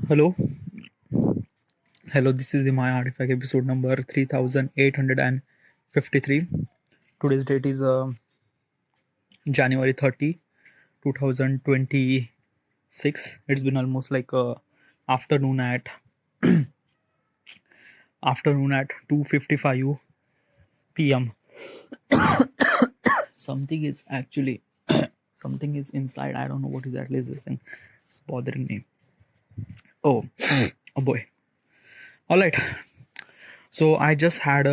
Hello, hello. This is the My Artifact episode number 3853. Today's date is January 30, 2026. It's been almost like afternoon at afternoon at 2:55 p.m. Something is actually something is inside. I don't know what exactly is this thing. It's bothering me. Oh, oh boy. All right. So I just had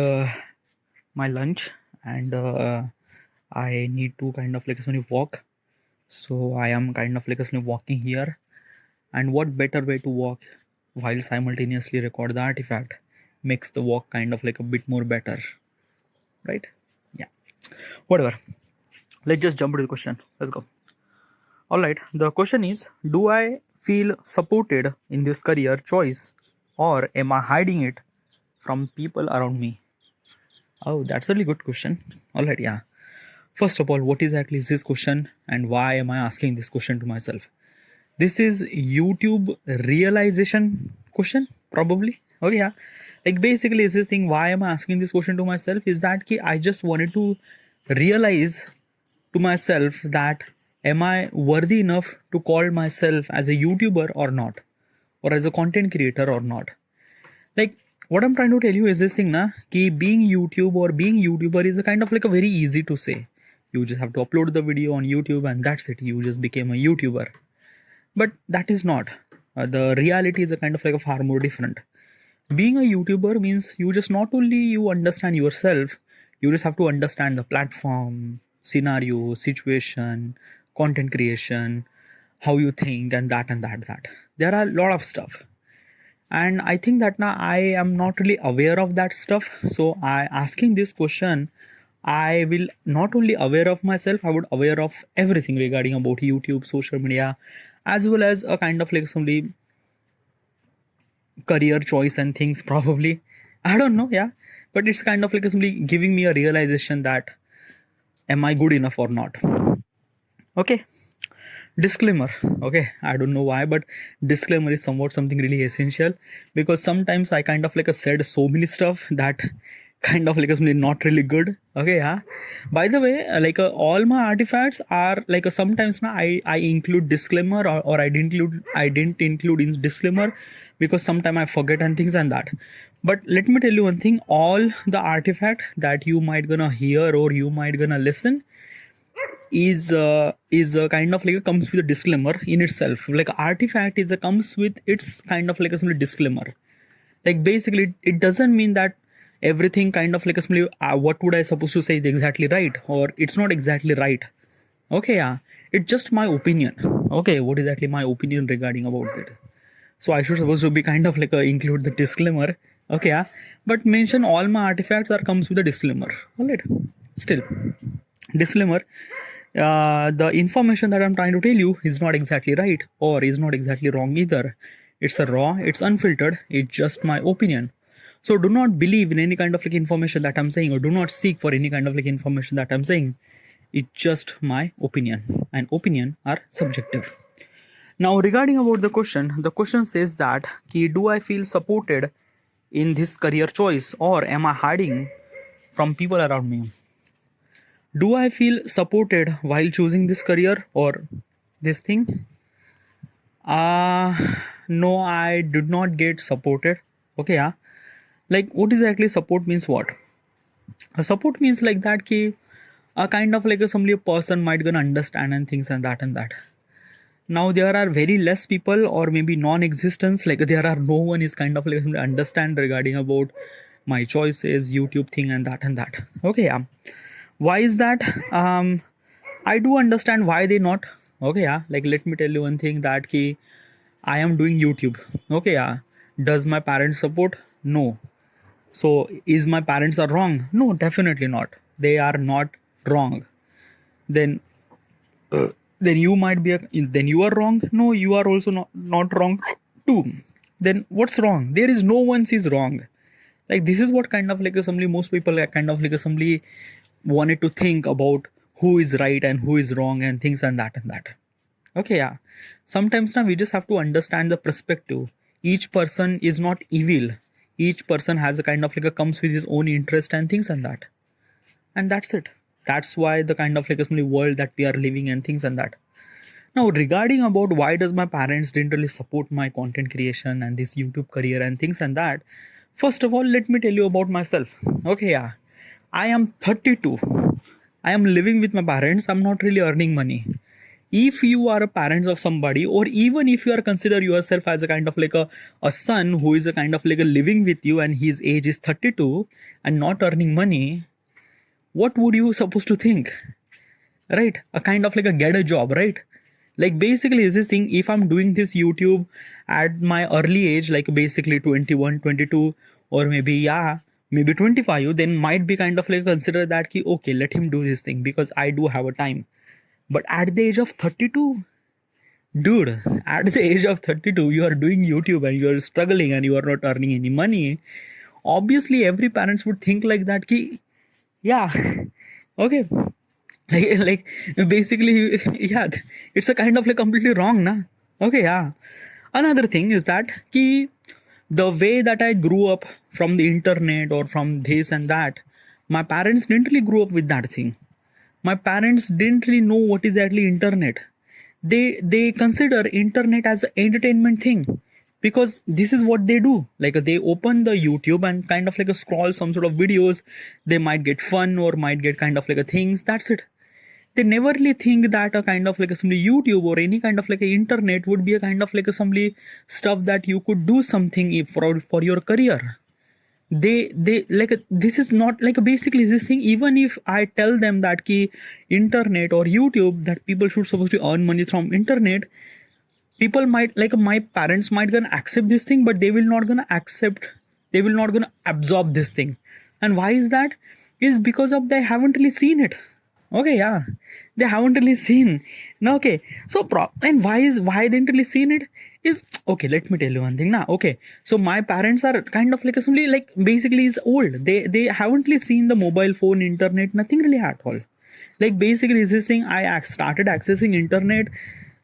my lunch and I need to kind of like walk. So I am kind of like walking here. And what better way to walk while simultaneously record the artifact makes the walk kind of like a bit more better, right? Yeah. Whatever. Let's just jump to the question. Let's go. All right. The question is, do I feel supported in this career choice, or am I hiding it from people around me? Oh, that's a really good question. All right, yeah. First of all, what exactly is this question and why am I asking this question to myself? This is YouTube realization question, probably. Oh, yeah. Like basically, is this thing why am I asking this question to myself? Is that I just wanted to realize to myself that am I worthy enough to call myself as a YouTuber or not, or as a content creator or not? Like what I'm trying to tell you is this thing na ki being YouTube or being YouTuber is a kind of like a very easy to say. You just have to upload the video on YouTube and that's it. You just became a YouTuber. But that is not. The reality is a kind of like a far more different. Being a YouTuber means you just not only you understand yourself, you just have to understand the platform, scenario, situation, content creation, how you think and that and that that. There are a lot of stuff. And I think that now I am not really aware of that stuff. So I asking this question, I will not only aware of myself, I would aware of everything regarding about YouTube, social media, as well as a kind of like some career choice and things probably. I don't know, yeah. But it's kind of like simply giving me a realization that am I good enough or not? Okay. Disclaimer. Okay, I don't know why, but disclaimer is somewhat something really essential, because sometimes I kind of like said so many stuff that kind of like not really good. Okay, yeah. By the way, like all my artifacts are like sometimes now I include disclaimer, or I didn't include in disclaimer because sometimes I forget and things and that. But let me tell you one thing: all the artifact that you might gonna hear or you might gonna listen is kind of like comes with a disclaimer in itself. Like artifact is comes with its kind of like a disclaimer. Like basically it doesn't mean that everything kind of like what would I supposed to say is exactly right or it's not exactly right. Okay, yeah, it's just my opinion. Okay, what is actually my opinion regarding about it? So I should supposed to be kind of like include the disclaimer. Okay, yeah, but mention all my artifacts are comes with a disclaimer. All right, still disclaimer, the information that I'm trying to tell you is not exactly right or is not exactly wrong either. It's a raw, it's unfiltered, it's just my opinion. So do not believe in any kind of like information that I'm saying, or do not seek for any kind of like information that I'm saying. It's just my opinion, and opinion are subjective. Now regarding about the question says that do I feel supported in this career choice, or am I hiding from people around me? Do I feel supported while choosing this career or this thing? No, I did not get supported. Okay, yeah. Like what exactly support means? What? Support means like that a kind of like somebody a person might gonna understand and things and that and that. Now there are very less people or maybe non-existence. Like there are no one is kind of like understand regarding about my choices, YouTube thing and that and that. Okay, yeah. Why is that? I do understand why they not. Okay, yeah. Like let me tell you one thing that I am doing YouTube. Okay, yeah. Does my parents support? No. So is my parents are wrong? No, definitely not. They are not wrong. Then then you might be then you are wrong. No, you are also not wrong too. Then what's wrong? There is no one is wrong. Like this is what kind of like assembly most people are kind of like assembly wanted to think about who is right and who is wrong and things and that and that. Okay, yeah. Sometimes now we just have to understand the perspective. each person is not evil. Each person has a kind of like a comes with his own interest and things and that. And that's it. That's why the kind of like a world that we are living and things and that. Now, regarding about why does my parents didn't really support my content creation and this YouTube career and things and that, first of all, let me tell you about myself. Okay, yeah, I am 32. I am living with my parents. I'm not really earning money. If you are a parent of somebody, or even if you are consider yourself as a kind of like a son who is a kind of like a living with you and his age is 32 and not earning money, what would you supposed to think? Right? A kind of like a get a job, right? Like basically is this thing, if I'm doing this YouTube at my early age, like basically 21, 22, or maybe 25, then might be kind of like consider that ki, okay, let him do this thing because I do have a time. But at the age of 32, dude, at the age of 32, you are doing YouTube and you are struggling and you are not earning any money. Obviously, every parents would think like that ki, yeah, okay, like basically, yeah, it's a kind of like completely wrong, na? Okay, yeah. Another thing is that ki the way that I grew up from the internet or from this and that, my parents didn't really grow up with that thing. My parents didn't really know what is actually internet. They consider internet as an entertainment thing, because this is what they do. Like they open the YouTube and kind of like a scroll some sort of videos. They might get fun or might get kind of like a things. That's it. They never really think that a kind of like a simply YouTube or any kind of like a internet would be a kind of like a simply stuff that you could do something if for your career. They like this is not like basically this thing. Even if I tell them that ki internet or YouTube, that people should supposed to earn money from internet, people might, like my parents might gonna accept this thing, but they will not gonna absorb this thing. And why is that? Is because of they haven't really seen it. Okay, yeah, they haven't really seen. No, okay. So and why they didn't really seen it is, okay, let me tell you one thing now. Okay, so my parents are kind of like somebody like basically is old. They haven't really seen the mobile phone, internet, nothing really at all. Like basically is this thing, I started accessing internet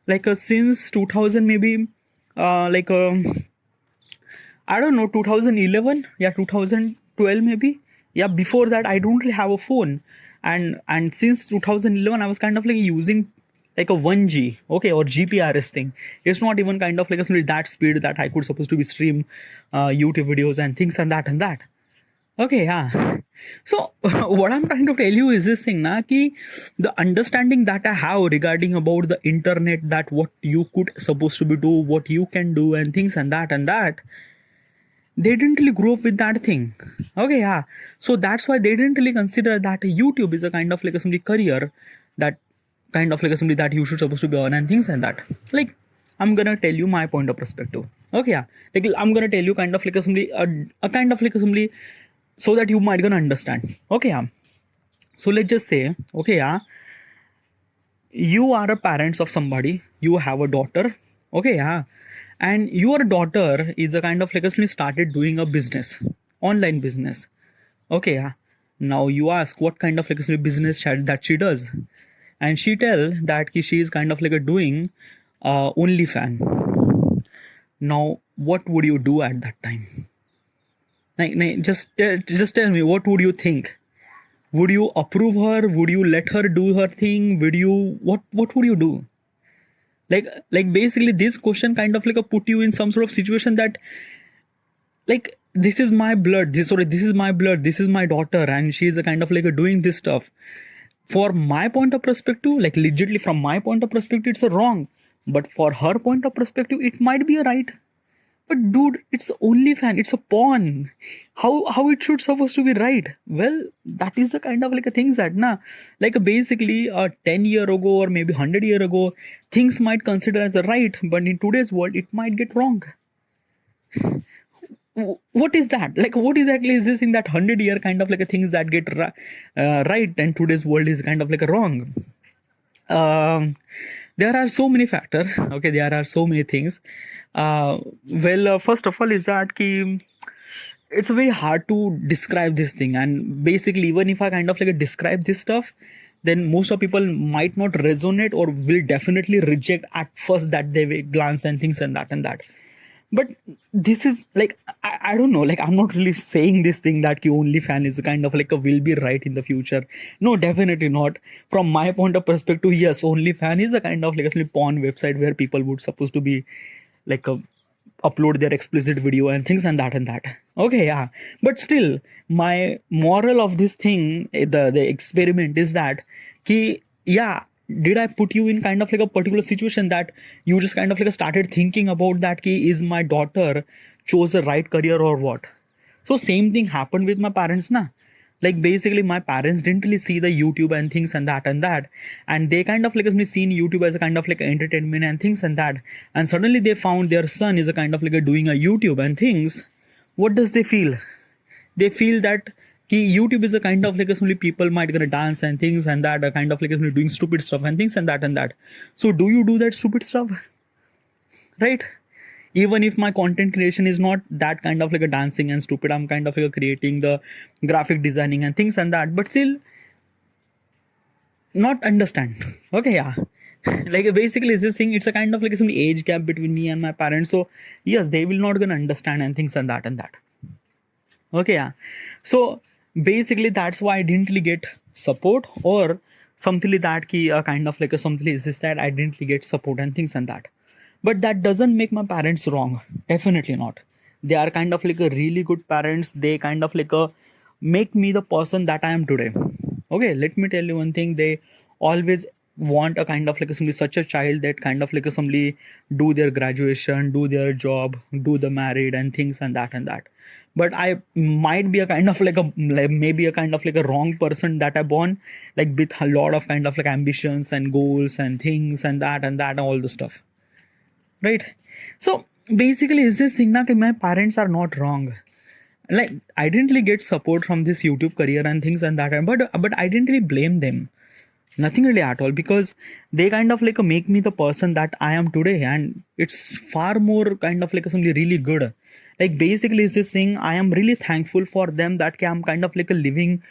like since 2000 maybe, like I don't know, 2011, yeah, 2012 maybe. Yeah, before that I don't really have a phone. And since 2011 I was kind of like using like a 1G, okay, or GPRS thing. It's not even kind of like a that speed that I could supposed to be stream YouTube videos and things and that. Okay, yeah. So what I'm trying to tell you is this thing, na, ki the understanding that I have regarding about the internet, that what you could supposed to be do, what you can do and things and that, they didn't really grow up with that thing. Okay, yeah. So that's why they didn't really consider that YouTube is a kind of like a somebody career, that kind of like a somebody that you should supposed to be on and things like that. Like I'm gonna tell you my point of perspective. Okay, yeah. Like I'm gonna tell you kind of like a somebody a kind of like a somebody, so that you might gonna understand. Okay, yeah. So let's just say, okay, yeah, you are a parents of somebody, you have a daughter. Okay, yeah. And your daughter is a kind of like started doing a business, online business. Okay, yeah. Now you ask what kind of like business that she does, and she tell that she is kind of like doing OnlyFans. Now what would you do at that time? Like, just tell me, what would you think? Would you approve her? Would you let her do her thing? Would you what would you do? Like basically this question kind of like put you in some sort of situation that, like, this is my blood, this is my blood, this is my daughter, and she is a kind of like doing this stuff. For my point of perspective, like legitimately from my point of perspective, it's a wrong. But for her point of perspective, it might be a right. But dude, it's OnlyFans, it's a porn. How it should supposed to be right? Well, that is the kind of like a things that like basically 10 year ago or maybe 100 year ago, things might consider as a right, but in today's world it might get wrong. What is that? Like what exactly is this in that 100 year kind of like a things that get right, and today's world is kind of like a wrong? There are so many factors. Okay, there are so many things. First of all is that it's very hard to describe this thing, and basically even if I kind of like describe this stuff, then most of people might not resonate or will definitely reject at first that they will glance and things and that. But this is like, I don't know, like I'm not really saying this thing that ki OnlyFans is kind of like a will be right in the future. No, definitely not. From my point of perspective, yes, OnlyFans is a kind of like a porn website where people would supposed to be like a upload their explicit video and things and that. Okay, yeah. But still, my moral of this thing, the experiment is that ki, yeah, did I put you in kind of like a particular situation that you just kind of like started thinking about that ki, is my daughter chose the right career or what? So same thing happened with my parents na. Like basically my parents didn't really see the YouTube and things and that, and they kind of like me seen YouTube as a kind of like entertainment and things and that, and suddenly they found their son is a kind of like a doing a YouTube and things. What does they feel? They feel that YouTube is a kind of like a only people might gonna dance and things and that, a kind of like doing stupid stuff and things and that and that. So do you do that stupid stuff? Right? Even if my content creation is not that kind of like a dancing and stupid, I'm kind of like a creating the graphic designing and things and that, but still not understand. Okay, yeah. Like basically this thing, it's a kind of like some age gap between me and my parents, so yes, they will not gonna understand and things and that. Okay, yeah. So basically that's why I didn't really get support or something like that ki kind of like a something is this that I didn't really get support and things and that. But that doesn't make my parents wrong. Definitely not. They are kind of like a really good parents. They kind of like a make me the person that I am today. Okay, let me tell you one thing. They always want a kind of like a somebody such a child that kind of like a somebody do their graduation, do their job, do the married and things and that. But I might be a kind of like a like maybe a kind of like a wrong person that I born like with a lot of kind of like ambitions and goals and things and that all the stuff. Right? So basically is this thing na ki my parents are not wrong. Like I didn't really get support from this YouTube career and things and that, but I didn't really blame them. Nothing really at all, because they kind of like make me the person that I am today, and it's far more kind of like something really good. Like basically is this thing, I am really thankful for them that I'm kind of like a living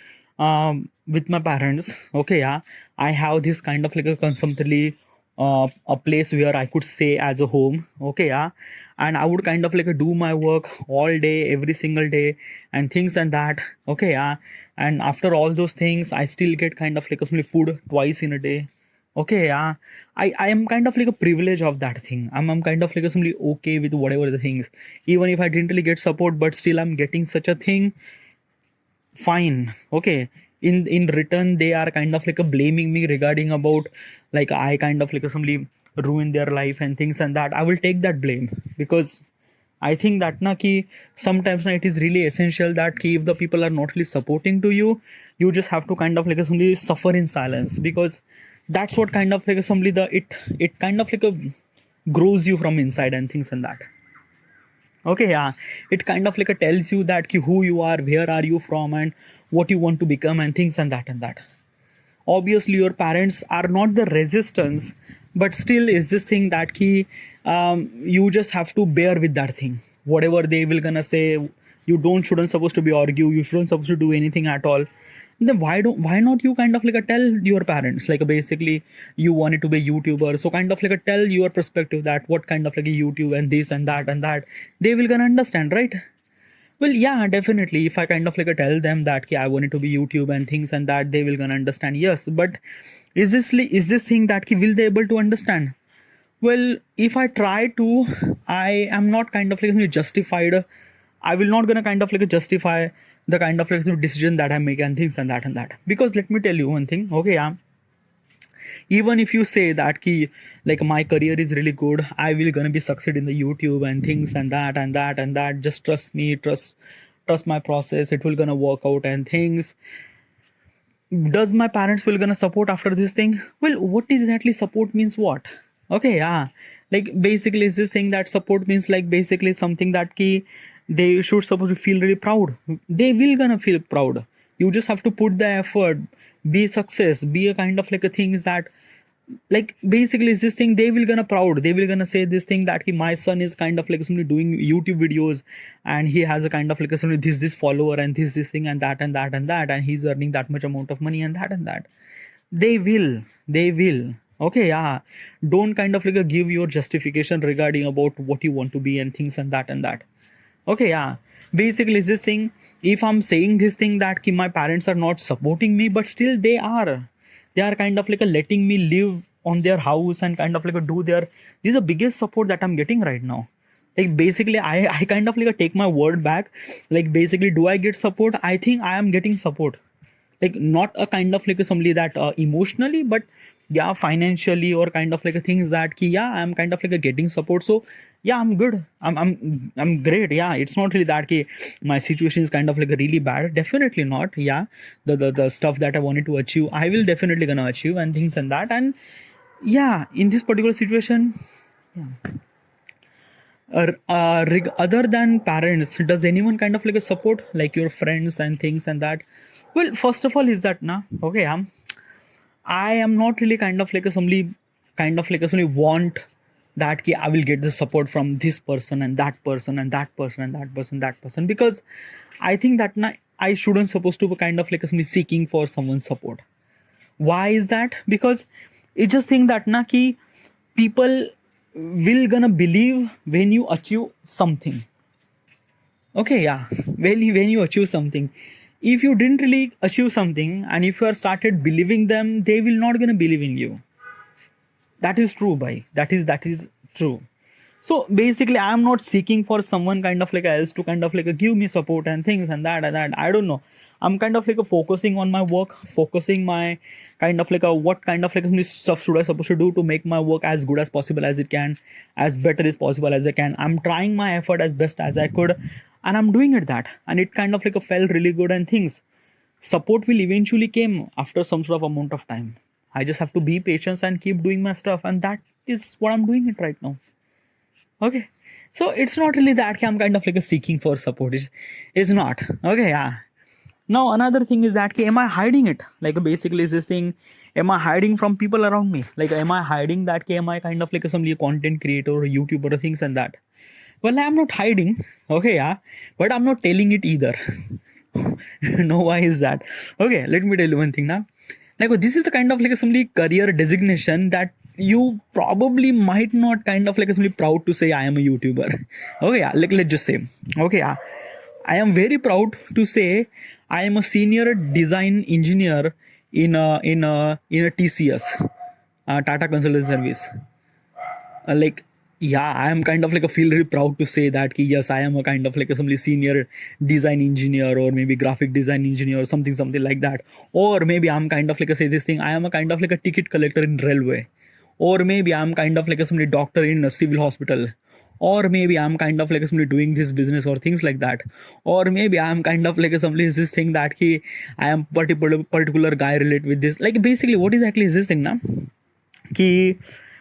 with my parents. Okay, yeah. I have this kind of like a constantly a place where I could stay as a home. Okay, yeah. And I would kind of like do my work all day, every single day, and things and that. Okay, yeah. And after all those things, I still get kind of like a food twice in a day. Okay, yeah. I am kind of like a privilege of that thing. I'm kind of like simply okay with whatever the things. Even if I didn't really get support, but still I'm getting such a thing. Fine. Okay. In return, they are kind of like a blaming me regarding about like I kind of like somebody ruin their life and things and that. I will take that blame, because I think that na ki sometimes na it is really essential that ki if the people are not really supporting to you, you just have to kind of like somebody suffer in silence, because that's what kind of like somebody it kind of like a grows you from inside and things and that. Okay, yeah. It kind of like a tells you that ki who you are, where are you from, and what you want to become and things and that. Obviously your parents are not the resistance, but still is this thing that ki you just have to bear with that thing. Whatever they will gonna say, you shouldn't supposed to be argue, you shouldn't supposed to do anything at all. Then why not you kind of like tell your parents like basically you wanted to be a YouTuber, so kind of like tell your perspective that what kind of like a YouTube and this and that they will gonna understand, right? Well, yeah, definitely. If I kind of like tell them that I wanted to be YouTube and things and that, they will gonna understand. Yes, but is this thing that will they able to understand? Well, if I try to, I am not kind of like justified. I will not gonna kind of like justify the kind of like decision that I make and things and that. Because let me tell you one thing. Okay, yeah. Even if you say that ki like my career is really good, I will gonna be succeed in the YouTube and things and that, just trust me, trust my process, it will gonna work out and things. Does my parents will gonna support after this thing? Well, what exactly support means? What? Okay, yeah. Like basically is this thing that support means like basically something that ki they should supposed to feel really proud. They will gonna feel proud. You just have to put the effort, be success, be a kind of like a things that like basically is this thing they will gonna proud. They will gonna say this thing that my son is kind of like somebody doing YouTube videos, and he has a kind of like a somebody this follower and this thing and that, and he's earning that much amount of money and that. They will. Okay, yeah. Don't kind of like give your justification regarding about what you want to be and things and that and that. Okay, yeah. Basically, it's this thing. If I'm saying this thing that ki my parents are not supporting me, but still they are. They are kind of like letting me live on their house and kind of like do their. This is the biggest support that I'm getting right now. Like basically, I kind of like take my word back. Like basically, do I get support? I think I am getting support. Like not a kind of like somebody that emotionally, but yeah, financially or kind of like a things that ki, yeah, I'm kind of like a getting support. So yeah, I'm good. I'm great. Yeah, it's not really that ki my situation is kind of like really bad. Definitely not. Yeah, the stuff that I wanted to achieve, I will definitely gonna achieve and things and that. And yeah, in this particular situation, yeah. Other than parents, does anyone kind of like a support like your friends and things and that? Well, first of all, is that na okay? I am not really kind of like a somebody kind of like a somebody want that ki I will get the support from this person and that person and that person and that person that person, because I think that na I shouldn't supposed to be kind of like a somebody seeking for someone's support. Why is that? Because it just think that na ki people will gonna believe when you achieve something. Okay, yeah. When you achieve something, if you didn't really achieve something and if you are started believing them, they will not gonna believe in you. That is true, bhai. That is true. So basically, I am not seeking for someone kind of like else to kind of like give me support and things and that and that. I don't know. I'm kind of like focusing on my work, focusing my kind of like what kind of like stuff should I supposed to do to make my work as good as possible as it can, as better as possible as I can. I'm trying my effort as best as I could, and I'm doing it that, and it kind of like felt really good and things. Support will eventually came after some sort of amount of time. I just have to be patient and keep doing my stuff, and that is what I'm doing it right now. Okay. So it's not really that I'm kind of like seeking for support. It's not. Okay, yeah. Now another thing is that am I hiding it? Like basically is this thing, am I hiding from people around me? Like am I hiding that am I kind of like some content creator or YouTuber or things and that? Well, I'm not hiding. Okay, yeah. But I'm not telling it either. No, why is that? Okay, let me tell you one thing now. Like this is the kind of like somebody career designation that you probably might not kind of like somebody proud to say I am a YouTuber. Okay, yeah, like let's just say. Okay, yeah. I am very proud to say I am a senior design engineer in a TCS, Tata Consultancy Service. Like yeah, I am kind of like a feel really proud to say that ki, yes, I am a kind of like a somebody senior design engineer or maybe graphic design engineer or something like that. Or maybe I'm kind of like a say this thing, I am a kind of like a ticket collector in railway. Or maybe I'm kind of like a somebody doctor in a civil hospital. Or maybe I'm kind of like somebody doing this business or things like that. Or maybe I'm kind of like somebody is this thing that he I am particular guy related with this. Like basically what exactly is this thing now? Ki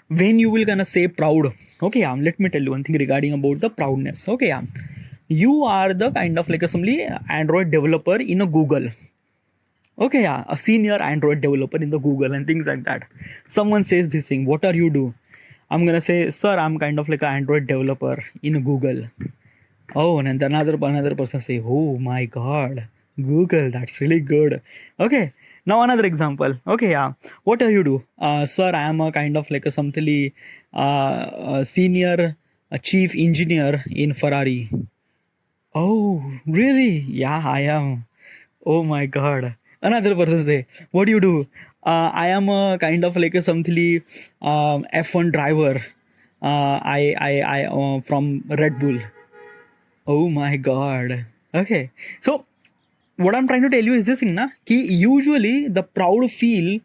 when you will gonna say proud. Okay, let me tell you one thing regarding about the proudness. Okay, you are the kind of like a somebody Android developer in a Google. Okay, yeah, a senior Android developer in the Google and things like that. Someone says this thing, what are you do? I'm gonna say, sir, I'm kind of like an Android developer in Google. Oh, and then another person say, oh my god, Google, that's really good. Okay, now another example. Okay, yeah, what do you do? Sir, I am a kind of like a something senior chief engineer in Ferrari. Oh, really? Yeah, I am. Oh my god. Another person say, what do you do? I am a kind of like a something F1 driver. I from Red Bull. Oh my god. Okay. So what I'm trying to tell you is this thing, na? Ki usually the proud feel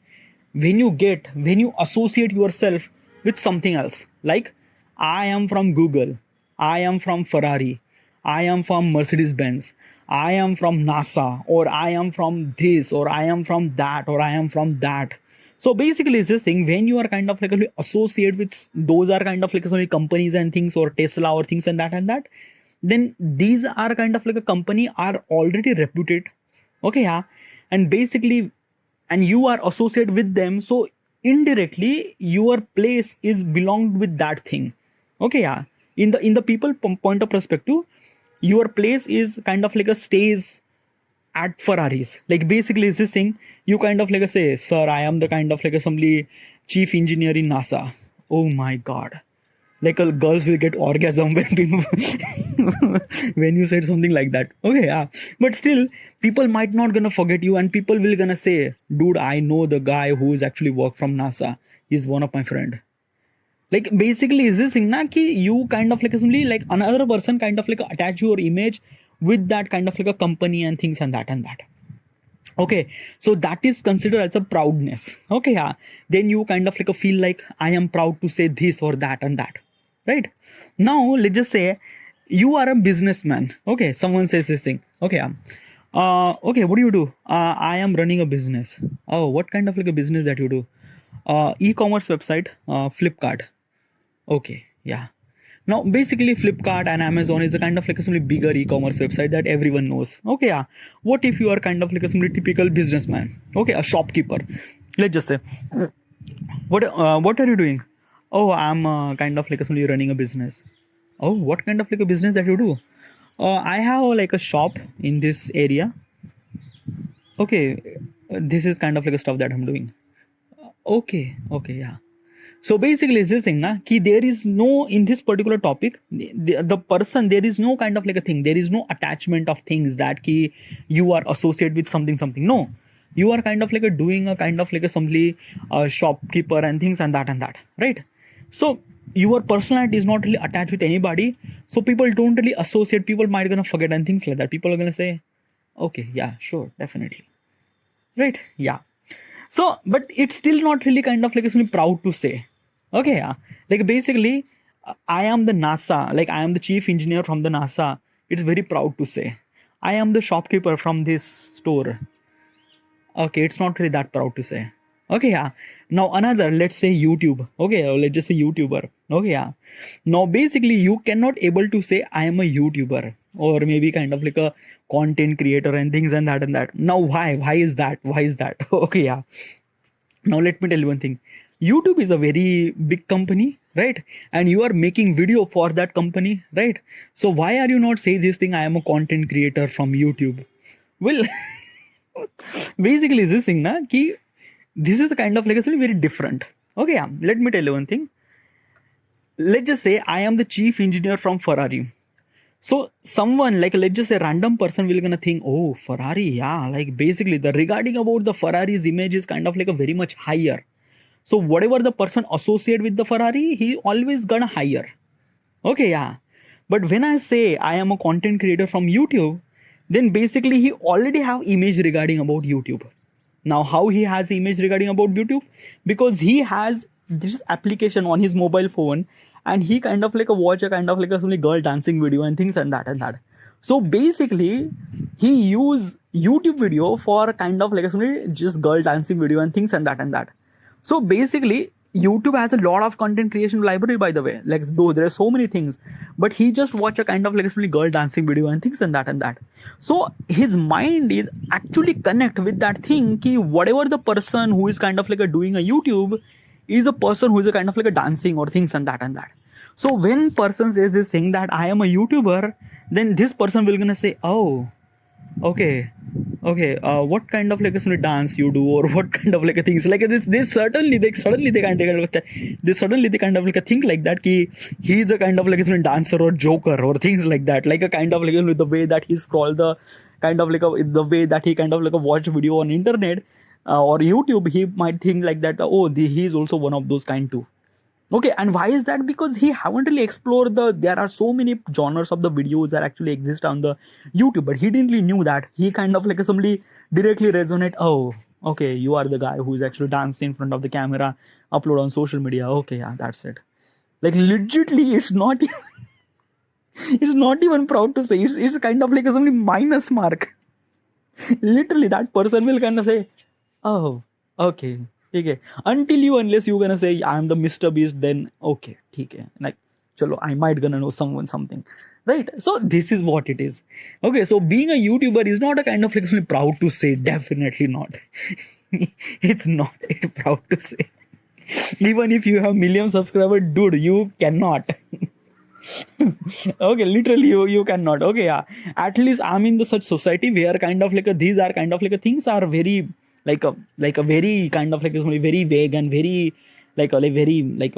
when you associate yourself with something else. Like I am from Google. I am from Ferrari. I am from Mercedes Benz. I am from NASA, or I am from this, or I am from that, or I am from that. So basically, it's this thing when you are kind of like associate with those are kind of like some companies and things, or Tesla or things and that, then these are kind of like a company are already reputed. Okay, yeah, and basically, and you are associated with them, so indirectly your place is belonged with that thing. Okay, yeah, in the people point of perspective, your place is kind of like a stays at Ferraris. Like basically is this thing, you kind of like say, sir, I am the kind of like a somebody chief engineer in NASA. Oh my god. Like girls will get orgasm when people when you said something like that. Okay, yeah. But still, people might not gonna forget you, and people will gonna say, dude, I know the guy who is actually work from NASA. He's one of my friend. Like basically is this thing na ki you kind of like simply like another person kind of like attach your image with that kind of like a company and things and that. Okay, so that is considered as a proudness. Okay, yeah. Then you kind of like a feel like I am proud to say this or that and that. Right? Now let's just say you are a businessman. Okay, someone says this thing. Okay, okay, what do you do? I am running a business. Oh, what kind of like a business that you do? E-commerce website, Flipkart. Okay, yeah. Now, basically, Flipkart and Amazon is a kind of like a simply bigger e-commerce website that everyone knows. Okay, yeah. What if you are kind of like a simply typical businessman? Okay, a shopkeeper. Let's just say, what are you doing? Oh, I'm kind of like a simply running a business. Oh, what kind of like a business that you do? I have like a shop in this area. Okay, this is kind of like a stuff that I'm doing. Okay, yeah. So basically it's this thing na ki there is no in this particular topic the person, there is no kind of like a thing, there is no attachment of things that ki you are associated with something. No, you are kind of like a doing a kind of like a simply shopkeeper and things and that, right? So your personality is not really attached with anybody, so people don't really associate, people might gonna forget and things like that. People are gonna say, okay, yeah, sure, definitely, right? Yeah. So but it's still not really kind of like something proud to say. Okay, yeah. Like basically, I am the NASA, like I am the chief engineer from the NASA. It's very proud to say. I am the shopkeeper from this store. Okay, it's not really that proud to say. Okay, yeah. Now another, let's say YouTube. Okay, or let's just say YouTuber. Okay, yeah. Now basically you cannot able to say I am a YouTuber or maybe kind of like a content creator and things and that. Now why? Why is that? Okay, yeah. Now let me tell you one thing. YouTube is a very big company, right? And you are making video for that company, right? So why are you not say this thing? I am a content creator from YouTube. Well, basically this thing na ki this is kind of like a very different. Okay, yeah. Let me tell you one thing. Let's just say I am the chief engineer from Ferrari. So someone like let's just say random person will gonna think, oh, Ferrari, yeah, like basically the regarding about the Ferrari's image is kind of like a very much higher. So whatever the person associate with the Ferrari, he always gonna hire. Okay, yeah. But when I say I am a content creator from YouTube, then basically he already have image regarding about YouTube. Now how he has image regarding about YouTube? Because he has this application on his mobile phone and he kind of like a watch a kind of like a girl dancing video and things and that. So basically he use YouTube video for kind of like a just girl dancing video and things and that. So basically, YouTube has a lot of content creation library, by the way. Like though there are so many things, but he just watch a kind of like a girl dancing video and things and that. So his mind is actually connect with that thing. Ki whatever the person who is kind of like a doing a YouTube is a person who is a kind of like a dancing or things and that. So when person says this thing that I am a YouTuber, then this person will gonna say, oh, okay, what kind of like a dance you do or what kind of like a things like this suddenly they kind of like a think like that ki he is a kind of like a dancer or joker or things like that, like a kind of like the way that he scroll the kind of like the way that he kind of like a watch video on internet or YouTube, he might think like that, oh, he is also one of those kind too. Okay, and why is that? Because he haven't really explored there are so many genres of the videos that actually exist on the YouTube, but he didn't really knew that. He kind of like somebody directly resonate, oh, okay, you are the guy who is actually dancing in front of the camera, upload on social media. Okay, yeah, that's it. Like legitimately, it's not it's not even proud to say. It's kind of like somebody minus mark. Literally, that person will kind of say, oh, okay. Okay. Until unless you're gonna say I'm the Mr. Beast, then okay, okay. Like, chalo, I might gonna know something, right? So this is what it is. Okay, so being a YouTuber is not a kind of like proud to say. Definitely not. It's not proud to say. Even if you have million subscribers, dude, you cannot. Okay, literally you cannot. Okay, yeah. At least I'm in the such society where kind of like these are kind of like things are very like a very kind of like very vague and very like very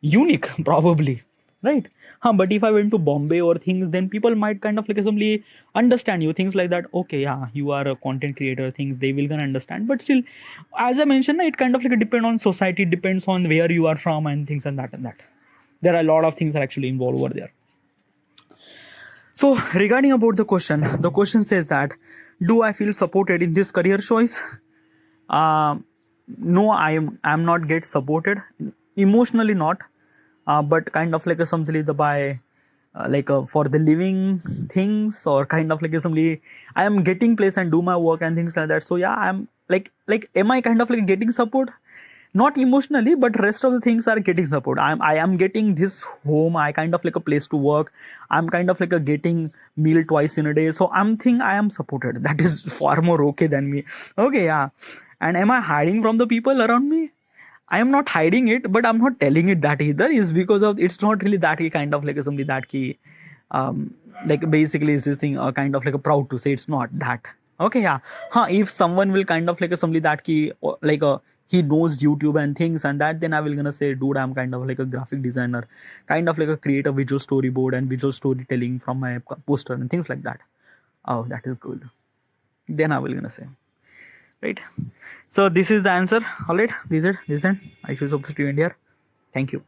unique probably, right? But if I went to Bombay or things, then people might kind of like simply understand you things like that. Okay, yeah, you are a content creator, things they will gonna understand. But still, as I mentioned, it kind of like depend on society, depends on where you are from and things and that. There are a lot of things are actually involved over there. So regarding about the question says that, do I feel supported in this career choice? uh, no, I'm not get supported emotionally, not but kind of like a something by for the living things, or kind of like a something I am getting place and do my work and things like that. So yeah, I'm like am I kind of like getting support? Not emotionally, but rest of the things are getting support. I am getting this home, I kind of like a place to work, I'm kind of like a getting meal twice in a day, so I'm think I am supported. That is far more okay than me. Okay, yeah. And am I hiding from the people around me? I am not hiding it, but I'm not telling it that either. Is because of it's not really that key, kind of like somebody that key. Like basically is this thing kind of like a proud to say it's not that. Okay, yeah. If someone will kind of like a somebody that key like a he knows YouTube and things and that, then I will gonna say, dude, I'm kind of like a graphic designer, kind of like a create a visual storyboard and visual storytelling from my poster and things like that. Oh, that is cool. Then I will gonna say, right. So this is the answer. All right, this is it. I should supposed to end here. Thank you.